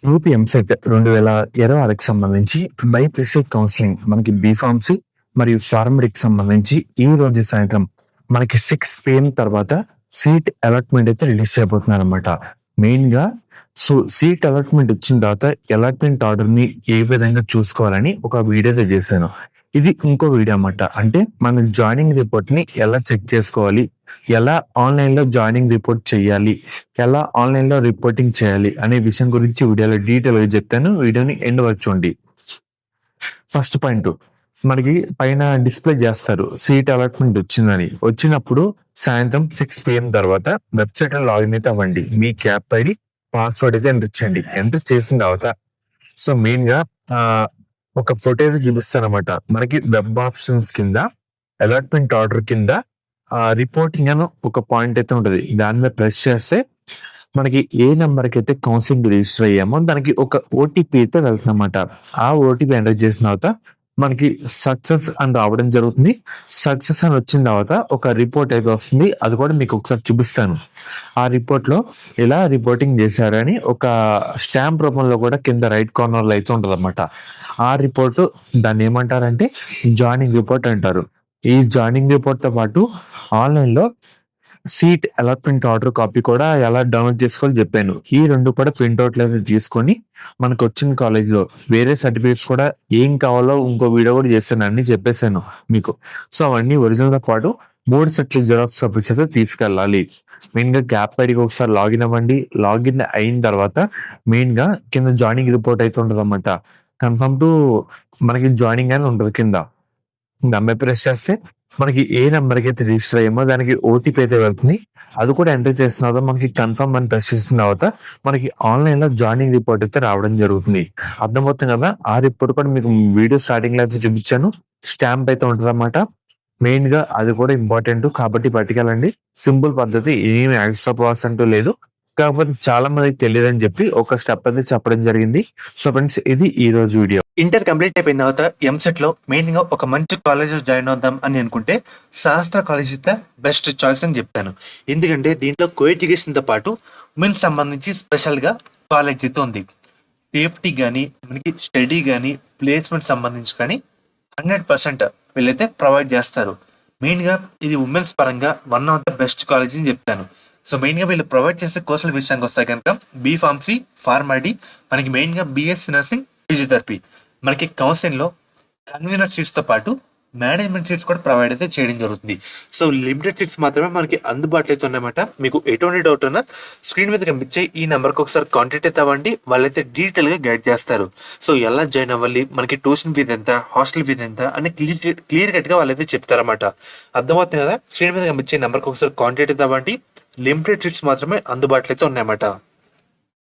UP EAMCET 2026కి సంబంధించి BiPC counselling మనకి B Pharmacy మరియు ఫార్మడీకి సంబంధించి ఈ రోజు సాయంత్రం మనకి 6 PM తర్వాత సీట్ అలాట్మెంట్ అయితే రిలీజ్ చేయబోతున్నారు అనమాట. మెయిన్ గా సీట్ అలాట్మెంట్ వచ్చిన తర్వాత అలాట్మెంట్ ఆర్డర్ ని ఏ విధంగా చూసుకోవాలని ఒక వీడియో అయితే చేశాను. ఇది ఇంకో వీడియో అన్నమాట. అంటే మనం జాయినింగ్ రిపోర్ట్ ని ఎలా చెక్ చేసుకోవాలి, ఎలా ఆన్లైన్ లో జాయినింగ్ రిపోర్ట్ చేయాలి, ఎలా ఆన్లైన్ లో రిపోర్టింగ్ చేయాలి అనే విషయం గురించి వీడియోలో డీటెయిల్ గా చెప్తాను. వీడియోని ఎండ్ వరకు చూడండి. ఫస్ట్ పాయింట్, మనకి పైన డిస్ప్లే చేస్తారు సీట్ అలాట్మెంట్ వచ్చినప్పుడు సాయంత్రం 6 PM తర్వాత వెబ్సైట్ లో లాగిన్ అయితే అవ్వండి. మీ క్యాప్ ఐడి పాస్వర్డ్ అయితే ఎంటర్ చేయండి. ఎంటర్ చేసిన తర్వాత సో మెయిన్ గా ఒక ఫోటో అయితే చూపిస్తానమాట. మనకి వెబ్ ఆప్షన్స్ కింద అలాట్మెంట్ ఆర్డర్ కింద రిపోర్టింగ్ అని ఒక పాయింట్ అయితే ఉంటది. దాని మీద ప్రెస్ చేస్తే మనకి ఏ నెంబర్ కి అయితే కౌన్సిలింగ్ రిజిస్టర్ అయ్యామో దానికి ఒక ఓటీపీ అయితే వెళ్తుందన్నమాట. ఆ ఓటీపీ ఎంటర్ చేసిన తర్వాత మనకి సక్సెస్ అని రావడం జరుగుతుంది. సక్సెస్ అని వచ్చిన తర్వాత ఒక రిపోర్ట్ అయితే వస్తుంది. అది కూడా మీకు ఒకసారి చూపిస్తాను. ఆ రిపోర్ట్ లో ఇలా రిపోర్టింగ్ చేశారని ఒక స్టాంప్ రూపంలో కూడా కింద రైట్ కార్నర్ లో అయితే ఉంటది అనమాట. ఆ రిపోర్ట్ దాన్ని ఏమంటారంటే జాయినింగ్ రిపోర్ట్ అంటారు. ఈ జాయినింగ్ రిపోర్ట్ తో పాటు ఆన్లైన్ లో సీట్ అలాట్మెంట్ ఆర్డర్ కాపీ కూడా ఎలా డౌన్లోడ్ చేసుకోవాలో చెప్పాను. ఈ రెండు కూడా ప్రింట్అవుట్లు అయితే తీసుకొని మనకు వచ్చిన కాలేజ్ లో వేరే సర్టిఫికేట్స్ కూడా ఏం కావాలో ఇంకో వీడియో కూడా చేశాను, అన్ని చెప్పేశాను మీకు. సో అవన్నీ ఒరిజినల్ తో పాటు 3 సెట్ల జిరాక్స్ కాపీస్ అయితే తీసుకెళ్ళాలి. మెయిన్ గా గ్యాప్ ఐడికి ఒకసారి లాగిన్ అవ్వండి. లాగిన్ అయిన తర్వాత మెయిన్ గా కింద జాయినింగ్ రిపోర్ట్ అయితే ఉంటుంది అన్నమాట. కన్ఫర్మ్ టు మనకి జాయినింగ్ అని ఉంటుంది కింద. దాన్ని ప్రెస్ చేస్తే మనకి ఏ నెంబర్ కి అయితే రిజిస్టర్ అయ్యామో దానికి ఓటీపీ అయితే వెళ్తుంది. అది కూడా ఎంటర్ చేసిన తర్వాత మనకి కన్ఫర్మ్ అని ప్రెస్ చేసిన తర్వాత మనకి ఆన్లైన్ లో జాయినింగ్ రిపోర్ట్ అయితే రావడం జరుగుతుంది. అర్థమవుతుంది కదా. ఆ రిపోర్ట్ కూడా మీకు వీడియో స్టార్టింగ్ లో అయితే చూపించాను. స్టాంప్ అయితే ఉంటుంది అన్నమాట. మెయిన్ గా అది కూడా ఇంపార్టెంట్ కాబట్టి పట్టుకెళ్ళండి. సింపుల్ పద్ధతి, ఏమి ఎక్స్ట్రా ప్రాసెస్ అంటూ లేదు. కాకపోతే చాలా మందికి తెలియదు అని చెప్పి ఒక స్టెప్ అయితే చెప్పడం జరిగింది. సో ఫ్రెండ్స్, ఇది ఈ రోజు వీడియో. ఇంటర్ కంప్లీట్ అయిపోయిన తర్వాత ఎంసెట్ లో మెయిన్ గా ఒక మంచి కాలేజ్ జాయిన్ అవుదాం అని అనుకుంటే శాస్త్ర కాలేజ్ అయితే బెస్ట్ చాయిస్ అని చెప్తాను. ఎందుకంటే దీంట్లో కో ఎడ్యుకేషన్ తో పాటు ఉమెన్స్ సంబంధించి స్పెషల్ గా కాలేజ్ అయితే ఉంది. సేఫ్టీ కానీ మనకి స్టడీ కానీ ప్లేస్మెంట్ సంబంధించి కానీ 100% వీళ్ళైతే ప్రొవైడ్ చేస్తారు. మెయిన్ గా ఇది ఉమెన్స్ పరంగా one of the best college అని చెప్తాను. సో మెయిన్ గా వీళ్ళు ప్రొవైడ్ చేసే కోర్సుల విషయానికి వస్తే కనుక బీఫార్మసీ, ఫార్మడీ, మనకి మెయిన్ గా బిఎస్సీ నర్సింగ్, ఫిజియోథెరపీ, మనకి కౌన్సిలింగ్ లో కన్వీనర్ సీట్స్ తో పాటు మేనేజ్మెంట్ సీట్స్ కూడా ప్రొవైడ్ అయితే చేయడం జరుగుతుంది. సో లిమిటెడ్ సీట్స్ మాత్రమే మనకి అందుబాటులో అయితే ఉన్నాయన్నమాట. మీకు ఎటువంటి డౌట్ ఉన్నా స్క్రీన్ మీద కనిపించే ఈ నెంబర్కి ఒకసారి కాంటాక్ట్ అయితే అవ్వండి. వాళ్ళైతే డీటెయిల్ గా గైడ్ చేస్తారు. సో ఎలా జాయిన్ అవ్వాలి, మనకి ట్యూషన్ ఫీజు ఎంత, హాస్టల్ ఫీజు ఎంత అని క్లియర్ కట్ గా వాళ్ళైతే చెప్తారన్నమాట. అర్థమవుతుంది కదా. స్క్రీన్ మీద కనిపించే నెంబర్కి ఒకసారి కాంటాక్ట్ అయితే అవ్వండి. లిమిటెడ్ సీట్స్ మాత్రమే అందుబాటులో అయితే ఉన్నాయన్నమాట.